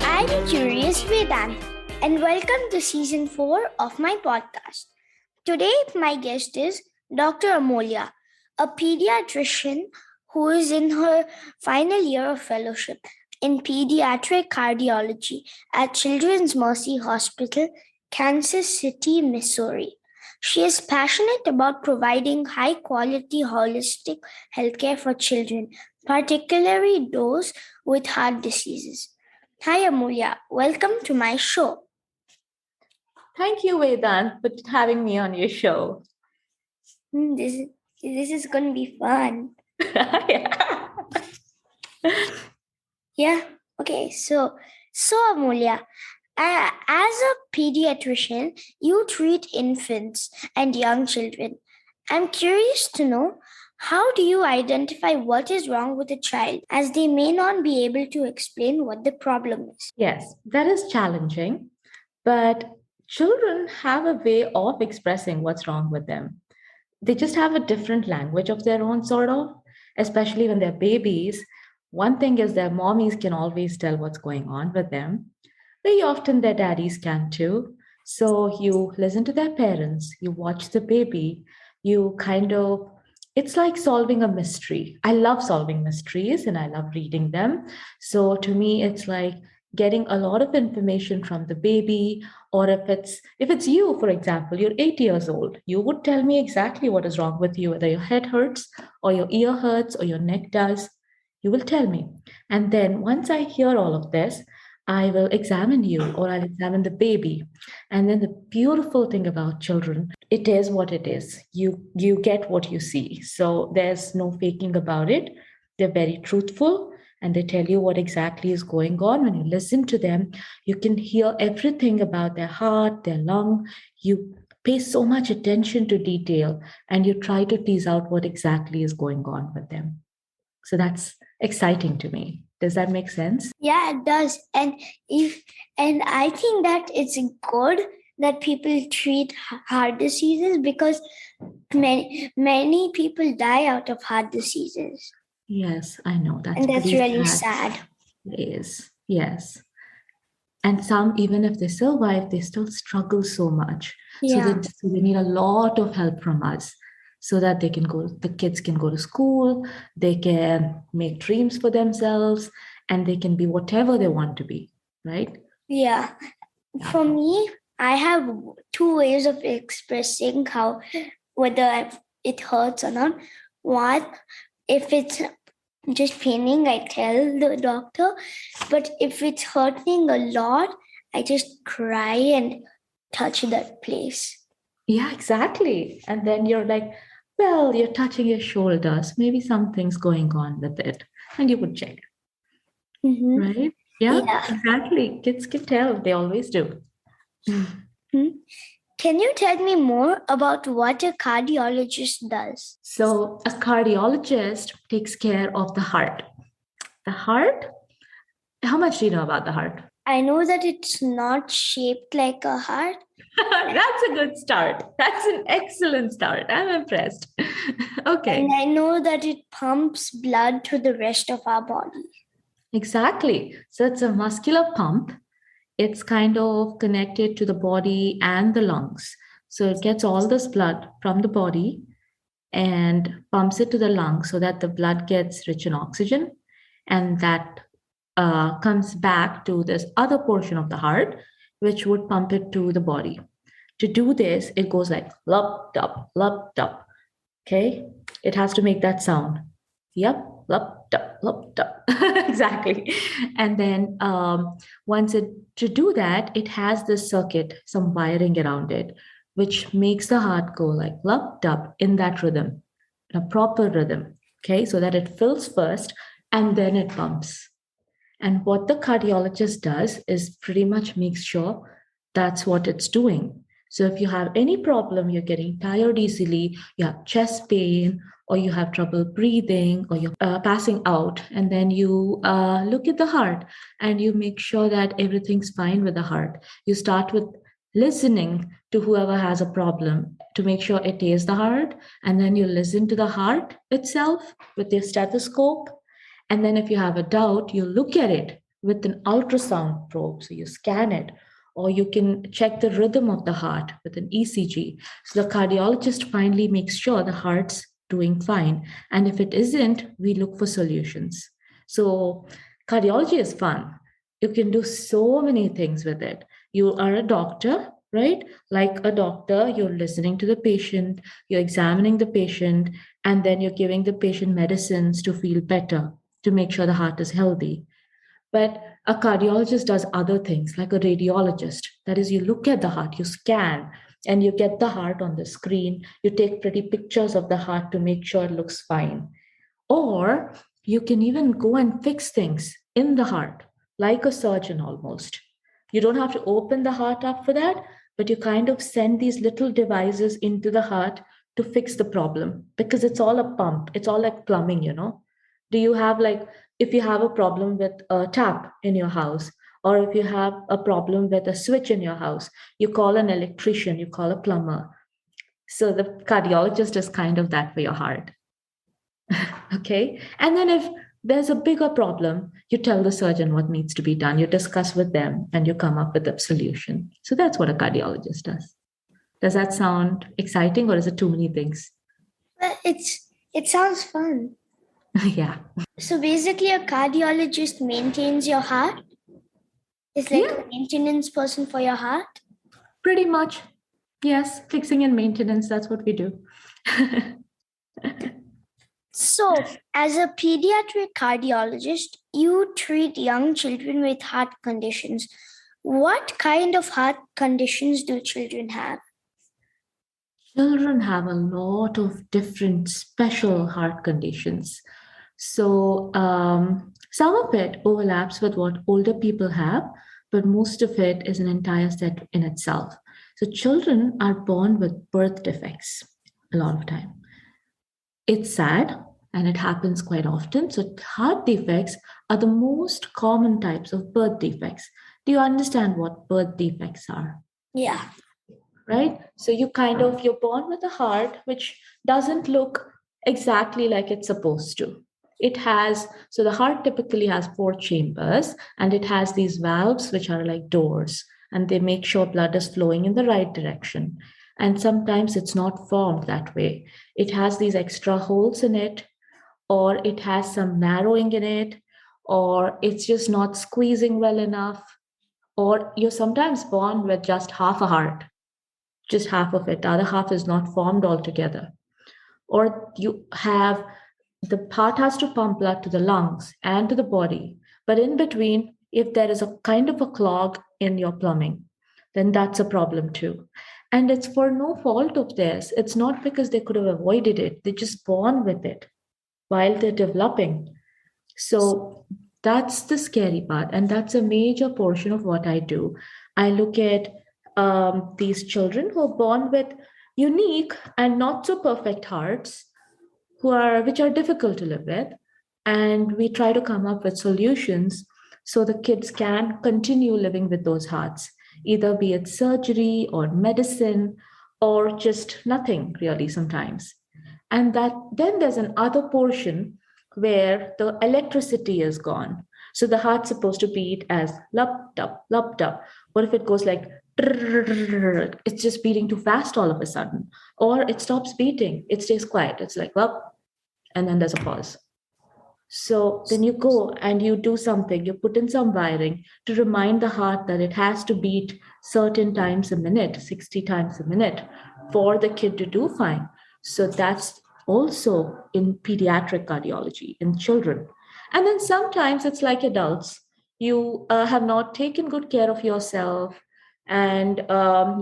I'm Curious Vedant, and welcome to season 4 of my podcast. Today, my guest is Dr. Amulya, a pediatrician who is in her final year of fellowship in Paediatric Cardiology at Children's Mercy Hospital, Kansas City, Missouri. She is passionate about providing high-quality holistic healthcare for children, particularly those with heart diseases. Hi, Amulya. Welcome to my show. Thank you, Vedant, for having me on your show. This is going to be fun. Yeah. Okay. So Amulya, as a pediatrician, you treat infants and young children. I'm curious to know, how do you identify what is wrong with a child, as they may not be able to explain what the problem is? Yes, that is challenging, but children have a way of expressing what's wrong with them. They just have a different language of their own, sort of, especially when they're babies. One thing is their mommies can always tell what's going on with them. Very often their daddies can too. So you listen to their parents, you watch the baby, it's like solving a mystery. I love solving mysteries and I love reading them. So to me, it's like getting a lot of information from the baby. Or if it's you, for example, you're 8 years old, you would tell me exactly what is wrong with you, whether your head hurts or your ear hurts or your neck does. You will tell me. And then once I hear all of this, I will examine you, or I'll examine the baby. And then the beautiful thing about children, it is what it is. You get what you see. So there's no faking about it. They're very truthful and they tell you what exactly is going on. When you listen to them, you can hear everything about their heart, their lung. You pay so much attention to detail and you try to tease out what exactly is going on with them. So that's exciting to me. Does that make sense? Yeah, it does. And I think that it's good that people treat heart diseases, because many people die out of heart diseases. Yes, I know. That's really sad. It is. Yes. And some, even if they survive, they still struggle so much. Yeah. So they need a lot of help from us, so that the kids can go to school, they can make dreams for themselves, and they can be whatever they want to be, right? Yeah. For me, I have 2 ways of expressing whether it hurts or not. One, if it's just paining, I tell the doctor. But if it's hurting a lot, I just cry and touch that place. Yeah, exactly. And then you're like, well, you're touching your shoulders. Maybe something's going on with it. And you would check. Mm-hmm. Right? Yeah, exactly. Kids can tell. They always do. Mm-hmm. Can you tell me more about what a cardiologist does? So a cardiologist takes care of the heart. The heart? How much do you know about the heart? I know that it's not shaped like a heart. That's a good start. That's an excellent start. I'm impressed. Okay. And I know that it pumps blood to the rest of our body. Exactly. So it's a muscular pump. It's kind of connected to the body and the lungs. So it gets all this blood from the body and pumps it to the lungs so that the blood gets rich in oxygen. And that comes back to this other portion of the heart, which would pump it to the body. To do this, it goes like lup, dup, lup, dup. Okay? It has to make that sound. Yep, lup, dup, lup, dup. Exactly. And then to do that, it has this circuit, some wiring around it, which makes the heart go like lup, dup in that rhythm, in a proper rhythm. Okay? So that it fills first and then it pumps. And what the cardiologist does is pretty much makes sure that's what it's doing. So if you have any problem, you're getting tired easily, you have chest pain, or you have trouble breathing, or you're passing out, and then you look at the heart and you make sure that everything's fine with the heart. You start with listening to whoever has a problem to make sure it is the heart. And then you listen to the heart itself with your stethoscope. And then if you have a doubt, you look at it with an ultrasound probe. So you scan it, or you can check the rhythm of the heart with an ECG. So the cardiologist finally makes sure the heart's doing fine. And if it isn't, we look for solutions. So cardiology is fun. You can do so many things with it. You are a doctor, right? Like a doctor, you're listening to the patient, you're examining the patient, and then you're giving the patient medicines to feel better, to make sure the heart is healthy. But a cardiologist does other things, like a radiologist. That is, you look at the heart, you scan, and you get the heart on the screen. You take pretty pictures of the heart to make sure it looks fine. Or you can even go and fix things in the heart, like a surgeon almost. You don't have to open the heart up for that, but you kind of send these little devices into the heart to fix the problem, because it's all a pump. It's all like plumbing, you know. Do you have, like, if you have a problem with a tap in your house, or if you have a problem with a switch in your house, you call an electrician, you call a plumber. So the cardiologist is kind of that for your heart. Okay. And then if there's a bigger problem, you tell the surgeon what needs to be done, you discuss with them, and you come up with a solution. So that's what a cardiologist does. Does that sound exciting, or is it too many things? It sounds fun. Yeah. So basically, a cardiologist maintains your heart. It's like a maintenance person for your heart. Pretty much. Yes. Fixing and maintenance. That's what we do. So, as a pediatric cardiologist, you treat young children with heart conditions. What kind of heart conditions do children have? Children have a lot of different special heart conditions. So, some of it overlaps with what older people have, but most of it is an entire set in itself. So, children are born with birth defects a lot of time. It's sad, and it happens quite often. So, heart defects are the most common types of birth defects. Do you understand what birth defects are? Yeah. Right? So you're born with a heart which doesn't look exactly like it's supposed to. So the heart typically has four chambers, and it has these valves which are like doors, and they make sure blood is flowing in the right direction. And sometimes it's not formed that way. It has these extra holes in it, or it has some narrowing in it, or it's just not squeezing well enough, or you're sometimes born with just half a heart, just half of it. The other half is not formed altogether. Or you have the heart has to pump blood to the lungs and to the body. But in between, if there is a kind of a clog in your plumbing, then that's a problem too. And it's for no fault of theirs. It's not because they could have avoided it. They're just born with it while they're developing. So that's the scary part. And that's a major portion of what I do. I look at these children who are born with unique and not so perfect hearts, which are difficult to live with, and we try to come up with solutions so the kids can continue living with those hearts, either be it surgery or medicine or just nothing really sometimes. And that then there's another portion where the electricity is gone. So the heart's supposed to beat as lup dup. What if it goes like it's just beating too fast all of a sudden, or it stops beating, it stays quiet, it's like up, and then there's a pause. So then you go and you do something, you put in some wiring to remind the heart that it has to beat certain times a minute, 60 times a minute, for the kid to do fine. So that's also in pediatric cardiology in children. And then sometimes it's like adults. You have not taken good care of yourself, and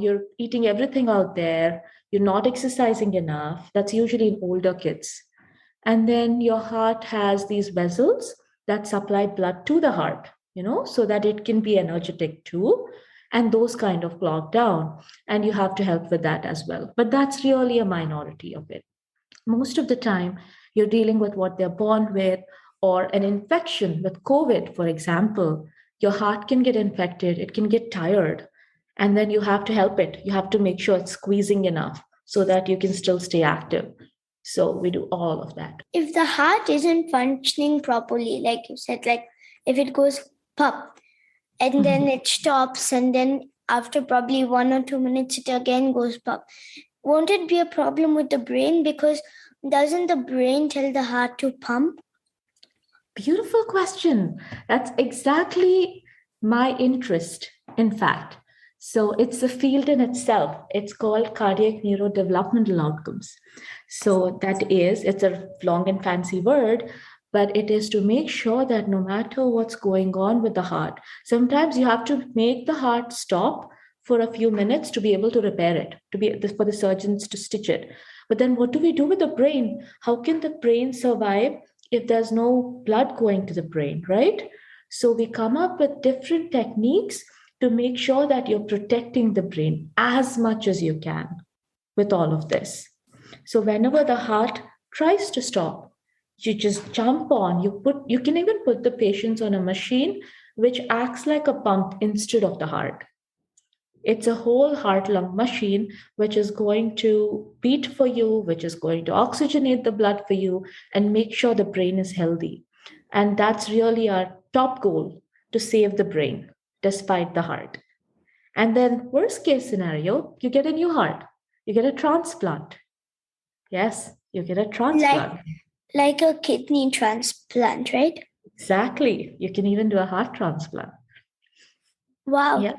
you're eating everything out there. You're not exercising enough. That's usually in older kids. And then your heart has these vessels that supply blood to the heart, so that it can be energetic too. And those kind of clog down. And you have to help with that as well. But that's really a minority of it. Most of the time, you're dealing with what they're born with, or an infection with COVID, for example. Your heart can get infected, it can get tired. And then you have to help it. You have to make sure it's squeezing enough so that you can still stay active. So we do all of that. If the heart isn't functioning properly, like you said, like if it goes pop and then it stops, and then after probably 1 or 2 minutes, it again goes pop, won't it be a problem with the brain? Because doesn't the brain tell the heart to pump? Beautiful question. That's exactly my interest, in fact. So it's a field in itself. It's called cardiac neurodevelopmental outcomes. So it's a long and fancy word, but it is to make sure that no matter what's going on with the heart, sometimes you have to make the heart stop for a few minutes to be able to repair it, for the surgeons to stitch it. But then what do we do with the brain? How can the brain survive if there's no blood going to the brain, right? So we come up with different techniques to make sure that you're protecting the brain as much as you can with all of this. So whenever the heart tries to stop, you just jump on, you can even put the patients on a machine which acts like a pump instead of the heart. It's a whole heart lung machine which is going to beat for you, which is going to oxygenate the blood for you and make sure the brain is healthy. And that's really our top goal, to save the brain despite the heart. And then, worst case scenario, you get a new heart, you get a transplant. Yes, you get a transplant. Like a kidney transplant, right? Exactly. You can even do a heart transplant. Wow. Yeah.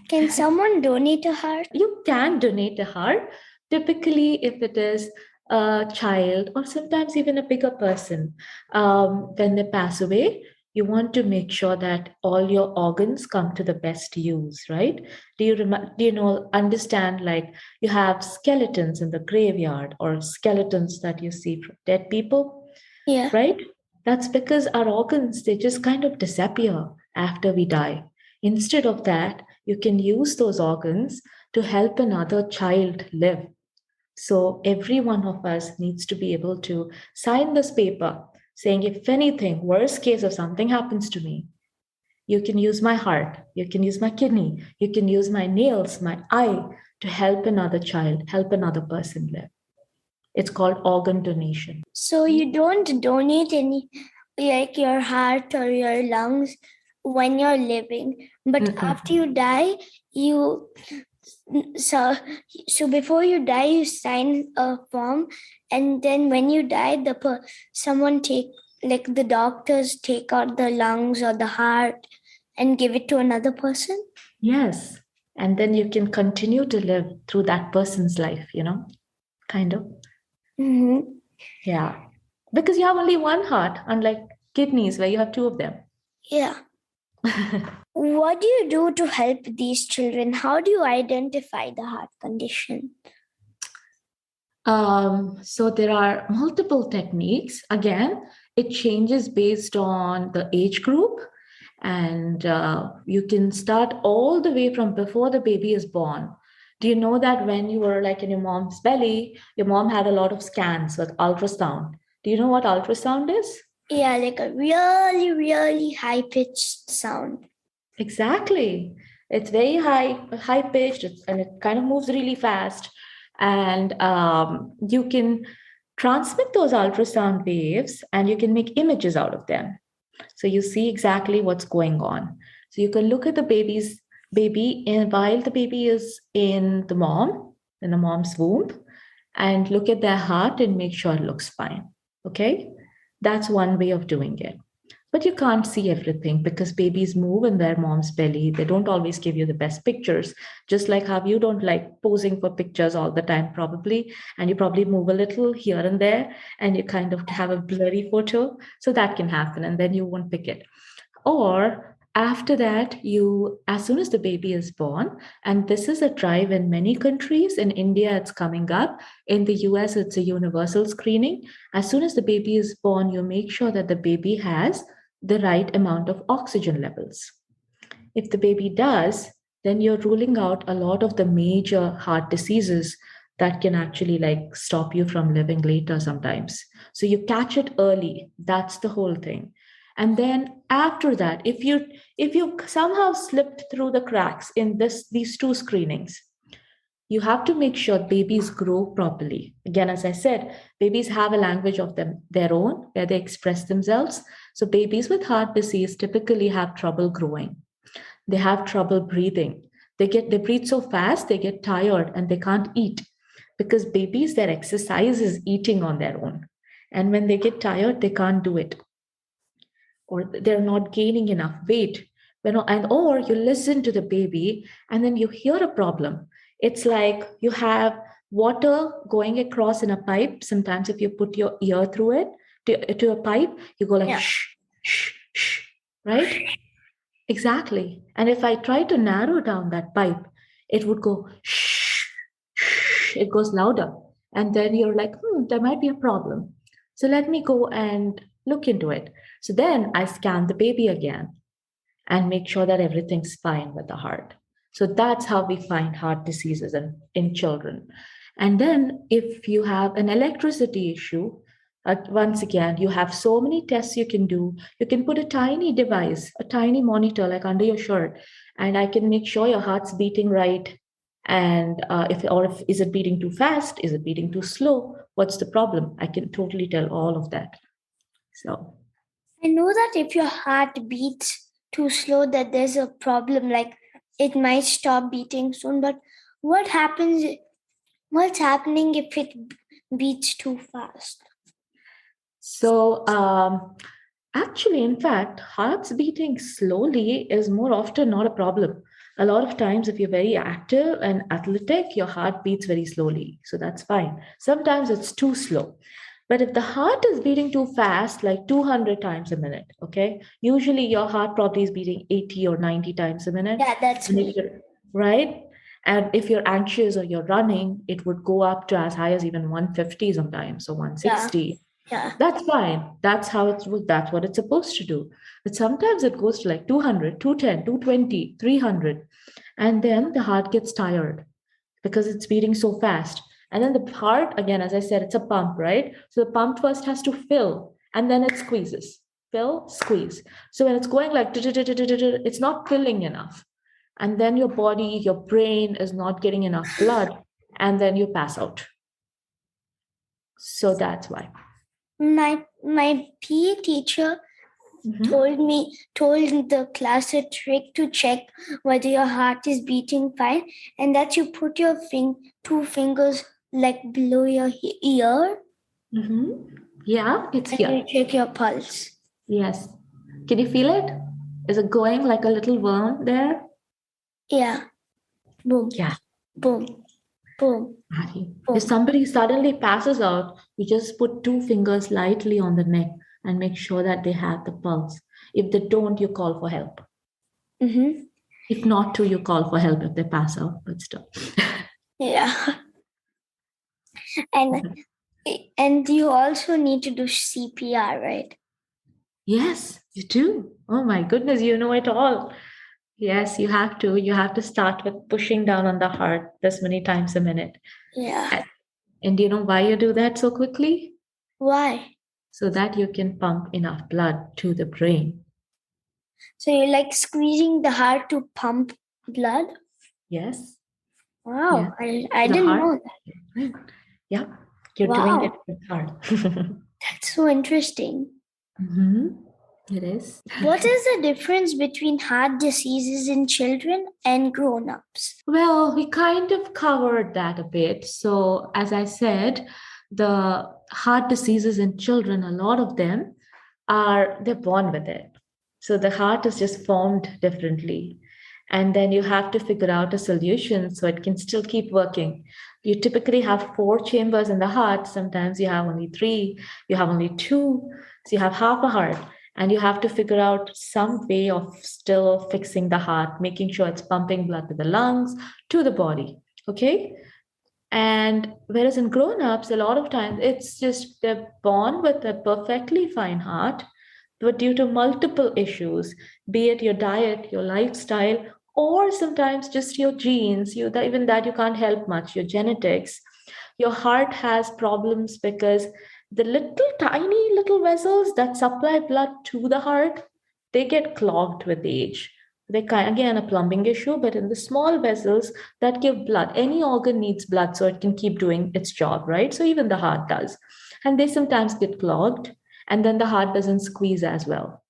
Can someone donate a heart? You can donate a heart, typically if it is a child or sometimes even a bigger person. When they pass away, you want to make sure that all your organs come to the best use, right? Understand, like you have skeletons in the graveyard or skeletons that you see from dead people? Yeah. Right? That's because our organs, they just kind of disappear after we die. Instead of that, you can use those organs to help another child live. So every one of us needs to be able to sign this paper saying, if anything, worst case, if something happens to me, you can use my heart, you can use my kidney, you can use my nails, my eye to help another child, help another person live. It's called organ donation. So you don't donate any, like your heart or your lungs when you're living, but after you die, so before you die, you sign a form, and then when you die, the doctors take out the lungs or the heart and give it to another person? Yes. And then you can continue to live through that person's life, kind of. Mm-hmm. Yeah. Because you have only one heart, unlike kidneys where you have two of them. Yeah. What do you do to help these children? How do you identify the heart condition? So there are multiple techniques. Again, it changes based on the age group. And you can start all the way from before the baby is born. Do you know that when you were like in your mom's belly, your mom had a lot of scans with ultrasound? Do you know what ultrasound is? Yeah, like a really, really high-pitched sound. Exactly. It's very high pitched, and it kind of moves really fast. And you can transmit those ultrasound waves and you can make images out of them. So you see exactly what's going on. So you can look at the baby and while the baby is in the mom's womb, and look at their heart and make sure it looks fine. Okay? That's one way of doing it. But you can't see everything because babies move in their mom's belly. They don't always give you the best pictures, just like how you don't like posing for pictures all the time, probably. And you probably move a little here and there and you kind of have a blurry photo. So that can happen and then you won't pick it. Or after that, as soon as the baby is born, and this is a drive in many countries. In India, it's coming up. In the US, it's a universal screening. As soon as the baby is born, you make sure that the baby has the right amount of oxygen levels. If the baby does, then you're ruling out a lot of the major heart diseases that can actually like stop you from living later sometimes. So you catch it early. That's the whole thing. And then after that, if you somehow slipped through the cracks in these two screenings, you have to make sure babies grow properly. Again, as I said, babies have a language of their own where they express themselves. So babies with heart disease typically have trouble growing. They have trouble breathing. They breathe so fast, they get tired and they can't eat, because babies, their exercise is eating on their own. And when they get tired, they can't do it, or they're not gaining enough weight. Or you listen to the baby and then you hear a problem. It's like you have water going across in a pipe. Sometimes if you put your ear through it to a pipe, you go like Yeah. shh, shh, shh, right? Exactly. And if I try to narrow down that pipe, it would go shh, shh, it goes louder. And then you're like, there might be a problem. So let me go and look into it. So then I scan the baby again and make sure that everything's fine with the heart. So that's how we find heart diseases in children. And then if you have an electricity issue, once again, you have so many tests you can do. You can put a tiny device, a tiny monitor like under your shirt, and I can make sure your heart's beating right. And if is it beating too fast? Is it beating too slow? What's the problem? I can totally tell all of that. So I know that if your heart beats too slow, that there's a problem, like it might stop beating soon. But what happens? What's happening if it beats too fast? So, actually, in fact, hearts beating slowly is more often not a problem. A lot of times, if you're very active and athletic, your heart beats very slowly. So that's fine. Sometimes it's too slow. But if the heart is beating too fast, like 200 times a minute, okay, usually your heart probably is beating 80 or 90 times a minute. Yeah, that's And if me. you're, right? And if you're anxious or you're running, it would go up to as high as even 150 sometimes, so Yeah, 160. yeah. That's fine. That's what it's supposed to do. But sometimes it goes to like 200, 210, 220, 300. And then the heart gets tired because it's beating so fast. And then the heart, again, as I said, it's a pump, right? So the pump first has to fill and then it squeezes. Fill, squeeze. So when it's going like, it's not filling enough. And then your body, your brain is not getting enough blood. And then you pass out. So that's why. My PE teacher Mhm. told the class a trick to check whether your heart is beating fine, and that you put your two fingers like below your ear Yeah, it's and here. you check your pulse. Yes. Can you feel it? Is it going like a little worm there? Yeah. Boom. Yeah. Boom. Boom. If somebody suddenly passes out, you just put two fingers lightly on the neck and make sure that they have the pulse. If they don't, you call for help. Mm-hmm. If not to, you call for help if they pass out, but still. Yeah. And you also need to do CPR, right? Yes, you do. Oh my goodness, you know it all. Yes, you have to. You have to start with pushing down on the heart this many times a minute. Yeah. And do you know why you do that so quickly? Why? So that you can pump enough blood to the brain. So you're like squeezing the heart to pump blood? Yes. Wow. Yes. I To the didn't heart. know that. Yeah. You're doing it Wow. with heart. That's so interesting. Mhm. It is. What is the difference between heart diseases in children and grown-ups? Well, we kind of covered that a bit. So, as I said, the heart diseases in children, a lot of them they're born with it. So the heart is just formed differently. And then you have to figure out a solution so it can still keep working. You typically have four chambers in the heart. Sometimes you have only three, you have only two. So you have half a heart. And you have to figure out some way of still fixing the heart, making sure it's pumping blood to the lungs, to the body. Okay. And whereas in grown-ups, a lot of times it's just they're born with a perfectly fine heart, but due to multiple issues, be it your diet, your lifestyle, or sometimes just your genes, even that you can't help much, your genetics, your heart has problems because the tiny little vessels that supply blood to the heart, they get clogged with age. They kind again a plumbing issue, but in the small vessels that give blood, any organ needs blood so it can keep doing its job, right? So even the heart does. And they sometimes get clogged, and then the heart doesn't squeeze as well.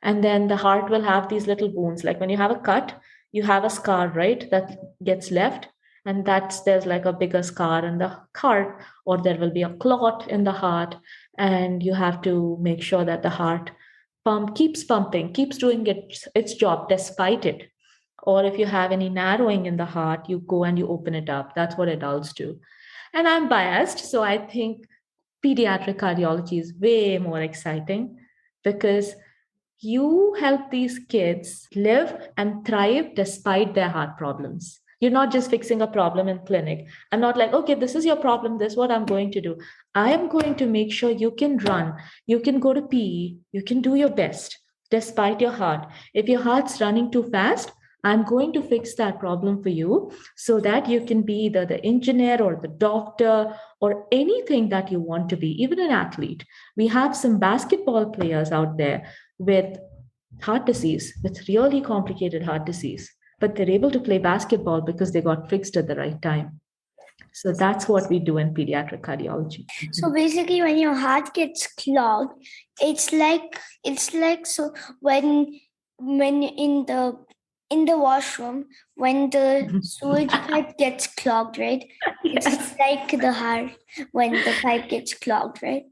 And then the heart will have these little wounds. Like when you have a cut, you have a scar, right? That gets left. And there's like a bigger scar in the heart, or there will be a clot in the heart. And you have to make sure that the heart keeps pumping, keeps doing its job despite it. Or if you have any narrowing in the heart, you go and you open it up. That's what adults do. And I'm biased, so I think pediatric cardiology is way more exciting because you help these kids live and thrive despite their heart problems. You're not just fixing a problem in clinic. I'm not like, okay, this is your problem. This is what I'm going to do. I am going to make sure you can run, you can go to PE, you can do your best despite your heart. If your heart's running too fast, I'm going to fix that problem for you so that you can be either the engineer or the doctor or anything that you want to be, even an athlete. We have some basketball players out there with heart disease, with really complicated heart disease, but they're able to play basketball because they got fixed at the right time. So that's what we do in pediatric cardiology. So basically, when your heart gets clogged, it's like so when in the washroom when the sewage pipe gets clogged, right? Yes. It's like the heart when the pipe gets clogged, right?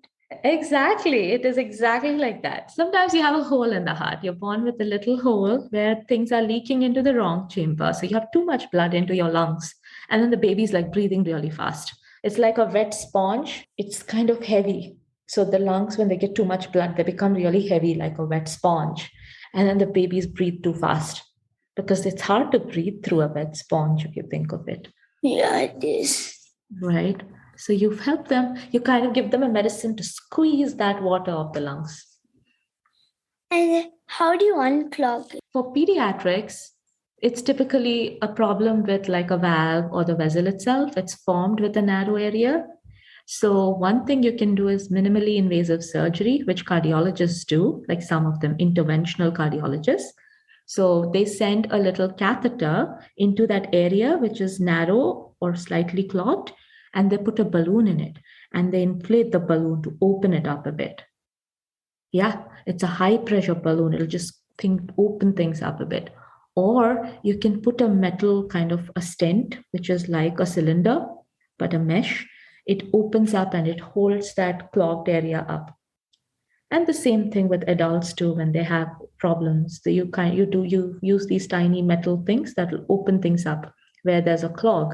Exactly. It is exactly like that. Sometimes you have a hole in the heart. You're born with a little hole where things are leaking into the wrong chamber. So you have too much blood into your lungs. And then the baby's like breathing really fast. It's like a wet sponge. It's kind of heavy. So the lungs, when they get too much blood, they become really heavy, like a wet sponge. And then the babies breathe too fast because it's hard to breathe through a wet sponge if you think of it. Yeah, it is. Right. So you've helped them, you kind of give them a medicine to squeeze that water off the lungs. And how do you unclog it? For pediatrics, it's typically a problem with like a valve or the vessel itself. It's formed with a narrow area. So, one thing you can do is minimally invasive surgery, which cardiologists do, like some of them interventional cardiologists. So, they send a little catheter into that area, which is narrow or slightly clogged, and they put a balloon in it and they inflate the balloon to open it up a bit. Yeah, it's a high pressure balloon. It'll just open things up a bit. Or you can put a metal kind of a stent, which is like a cylinder, but a mesh. It opens up and it holds that clogged area up. And the same thing with adults too when they have problems. So you use these tiny metal things that will open things up where there's a clog.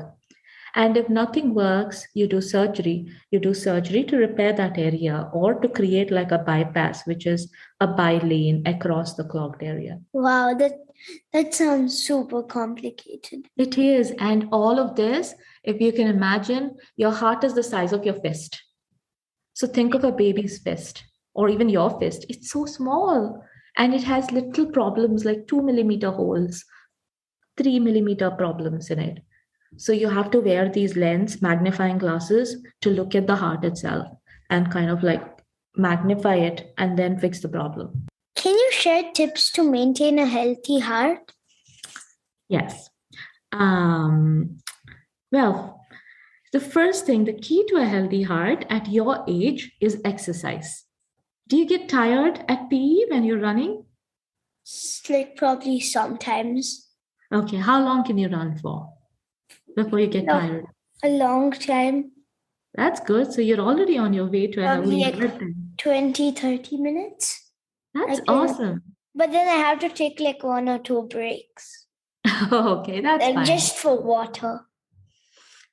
And if nothing works, you do surgery. You do surgery to repair that area or to create like a bypass, which is a bi-lane across the clogged area. Wow, that sounds super complicated. It is. And all of this, if you can imagine, your heart is the size of your fist. So think of a baby's fist or even your fist. It's so small and it has little problems like 2 millimeter holes, 3 millimeter problems in it. So you have to wear these magnifying glasses to look at the heart itself and kind of like magnify it and then fix the problem. Can you share tips to maintain a healthy heart? Yes. Well, the first thing, the key to a healthy heart at your age is exercise. Do you get tired at PE when you're running? It's like probably sometimes. Okay, how long can you run for before you get tired? A long time. That's good. So you're already on your way to a Probably healthy like heart then. 20-30 minutes. That's awesome. But then I have to take like 1 or 2 breaks. Okay, that's like fine. Just for water.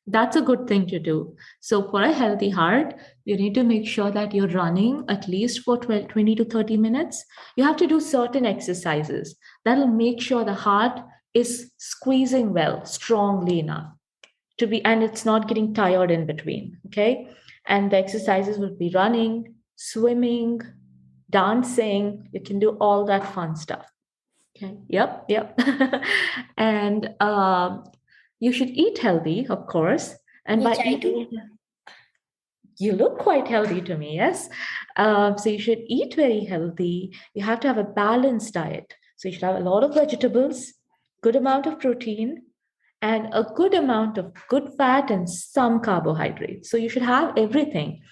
That's a good thing to do. So for a healthy heart, you need to make sure that you're running at least for 20 to 30 minutes. You have to do certain exercises that'll make sure the heart is squeezing well, strongly enough to be, and it's not getting tired in between. Okay. And the exercises will be running, swimming, dancing. You can do all that fun stuff. Okay. Yep. And you should eat healthy, of course. And Which by I do. eating, You look quite healthy to me, yes. So you should eat very healthy. You have to have a balanced diet. So you should have a lot of vegetables, good amount of protein, and a good amount of good fat and some carbohydrates. So you should have everything.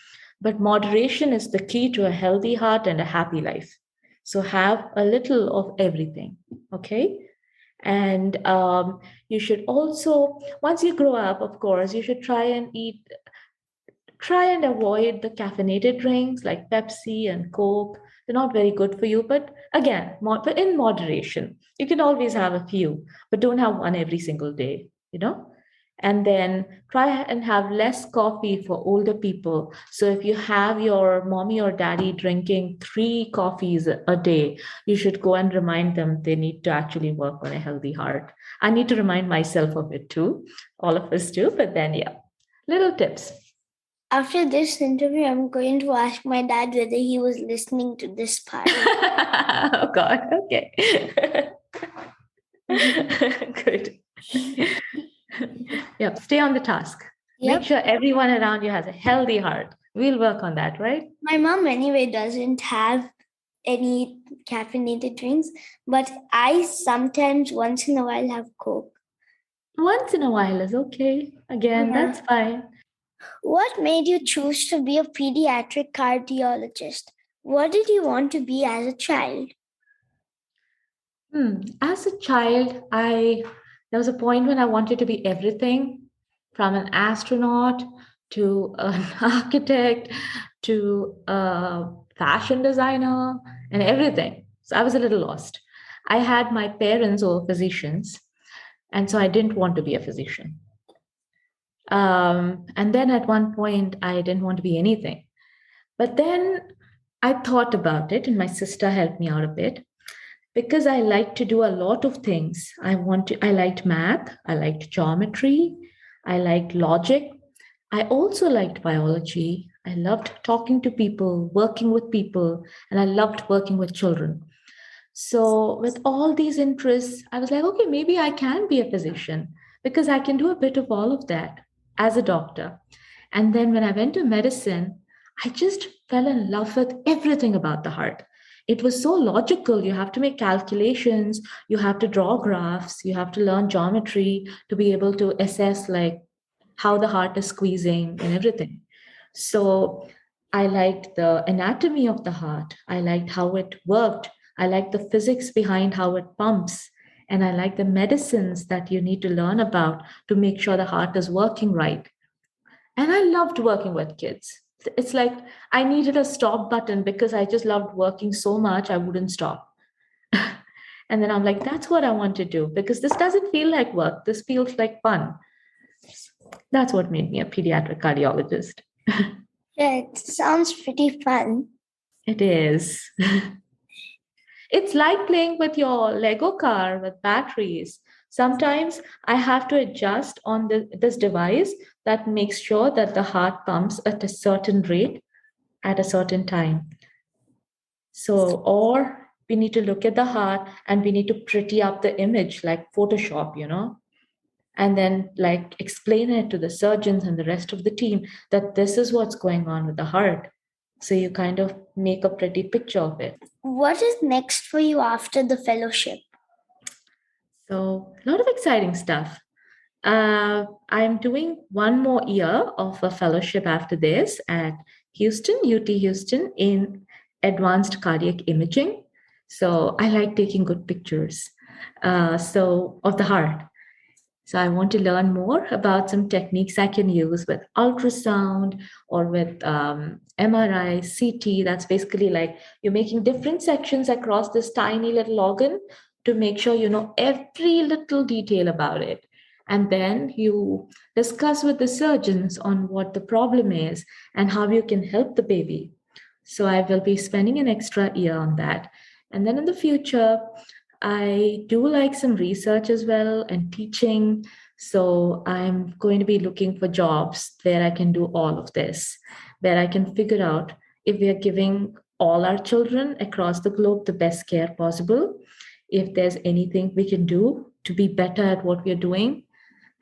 But moderation is the key to a healthy heart and a happy life. So have a little of everything. Okay. And you should also, once you grow up, of course, you should try and avoid the caffeinated drinks like Pepsi and Coke. They're not very good for you, but again, but in moderation. You can always have a few, but don't have one every single day, you know? And then try and have less coffee for older people. So if you have your mommy or daddy drinking 3 coffees a day, you should go and remind them they need to actually work on a healthy heart. I need to remind myself of it too. All of us do, but then yeah, little tips. After this interview, I'm going to ask my dad whether he was listening to this part. Oh God. Okay. Good. Yep. Stay on the task. Yep. Make sure everyone around you has a healthy heart. We'll work on that, right? My mom, anyway, doesn't have any caffeinated drinks, but I sometimes, once in a while, have Coke. Once in a while is okay. Again, Yeah. that's fine. What made you choose to be a pediatric cardiologist? What did you want to be as a child? As a child, there was a point when I wanted to be everything, from an astronaut to an architect to a fashion designer and everything. So I was a little lost. I had my parents who were physicians, and so I didn't want to be a physician. And then at one point, I didn't want to be anything. But then I thought about it, and my sister helped me out a bit because I like to do a lot of things. I liked math, I liked geometry, I liked logic. I also liked biology. I loved talking to people, working with people, and I loved working with children. So, with all these interests, I was like, okay, maybe I can be a physician because I can do a bit of all of that as a doctor. And then when I went to medicine, I just fell in love with everything about the heart. It was so logical. You have to make calculations, you have to draw graphs, you have to learn geometry to be able to assess like how the heart is squeezing and everything. So I liked the anatomy of the heart. I liked how it worked. I liked the physics behind how it pumps. And I like the medicines that you need to learn about to make sure the heart is working right. And I loved working with kids. It's like I needed a stop button because I just loved working so much, I wouldn't stop. And then I'm like, that's what I want to do because this doesn't feel like work. This feels like fun. That's what made me a pediatric cardiologist. Yeah, it sounds pretty fun. It is. It's like playing with your Lego car with batteries. Sometimes I have to adjust on this device that makes sure that the heart pumps at a certain rate at a certain time. So, or we need to look at the heart and we need to pretty up the image like Photoshop, and then like explain it to the surgeons and the rest of the team that this is what's going on with the heart. So you kind of make a pretty picture of it. What is next for you after the fellowship? So a lot of exciting stuff. I'm doing one more year of a fellowship after this at Houston, UT Houston, in advanced cardiac imaging. So I like taking good pictures. So of the heart. So I want to learn more about some techniques I can use with ultrasound or with MRI, CT. That's basically like you're making different sections across this tiny little organ to make sure you know every little detail about it. And then you discuss with the surgeons on what the problem is and how you can help the baby. So I will be spending an extra year on that. And then in the future, I do like some research as well and teaching. So I'm going to be looking for jobs where I can do all of this, where I can figure out if we are giving all our children across the globe the best care possible, if there's anything we can do to be better at what we're doing,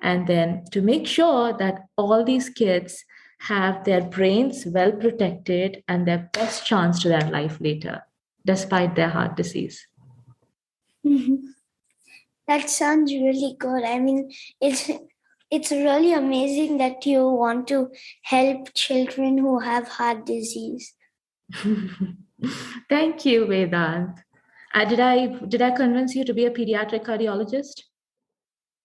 and then to make sure that all these kids have their brains well protected and their best chance to their life later, despite their heart disease. That sounds really good. I mean, it's really amazing that you want to help children who have heart disease. Thank you, Vedant. Did I convince you to be a pediatric cardiologist?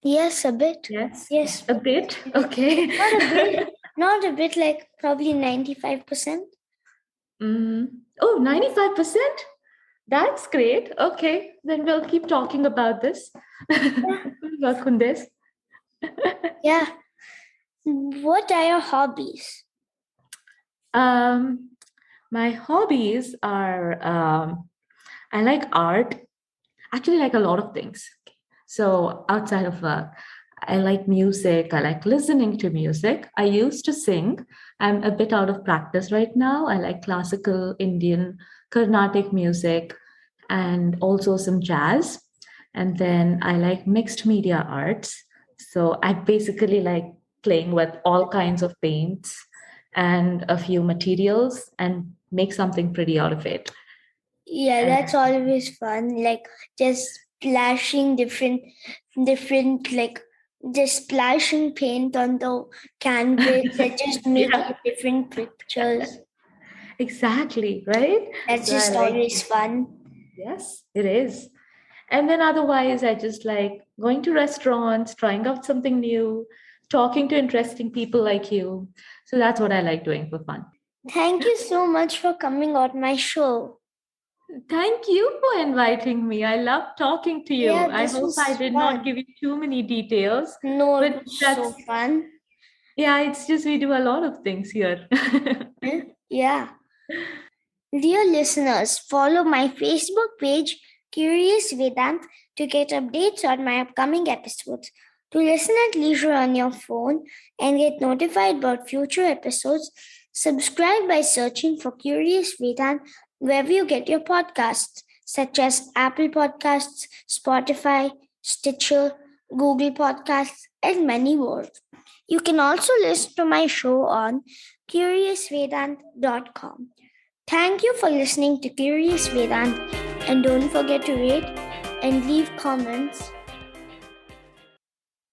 Yes, a bit. Yes. Yes. A bit? Okay. Not a bit. Not a bit, like probably 95%. Oh, 95%? That's great. Okay. Then we'll keep talking about this. We'll work on this. Yeah. What are your hobbies? My hobbies are I like art. Actually, like a lot of things. So outside of work, I like music. I like listening to music. I used to sing. I'm a bit out of practice right now. I like classical Indian, Carnatic music, and also some jazz. And then I like mixed media arts. So I basically like playing with all kinds of paints and a few materials and make something pretty out of it. Yeah, that's always fun. Like just splashing different, like just splashing paint on the canvas and just making different pictures. Exactly, right? That's So I just like, always fun. yes, it is. And then otherwise, I just like going to restaurants, trying out something new, talking to interesting people like you. So that's what I like doing for fun. Thank you so much for coming on my show. Thank you for inviting me. I love talking to you. Yeah, I this hope I was did not fun. give you too many details, No, it but was that's, so fun. yeah, it's just we do a lot of things here. Yeah. Dear listeners, follow my Facebook page, Curious Vedant, to get updates on my upcoming episodes. To listen at leisure on your phone and get notified about future episodes, subscribe by searching for Curious Vedant wherever you get your podcasts, such as Apple Podcasts, Spotify, Stitcher, Google Podcasts, and many more. You can also listen to my show on curiousvedant.com. Thank you for listening to Curious Vedant, and don't forget to rate and leave comments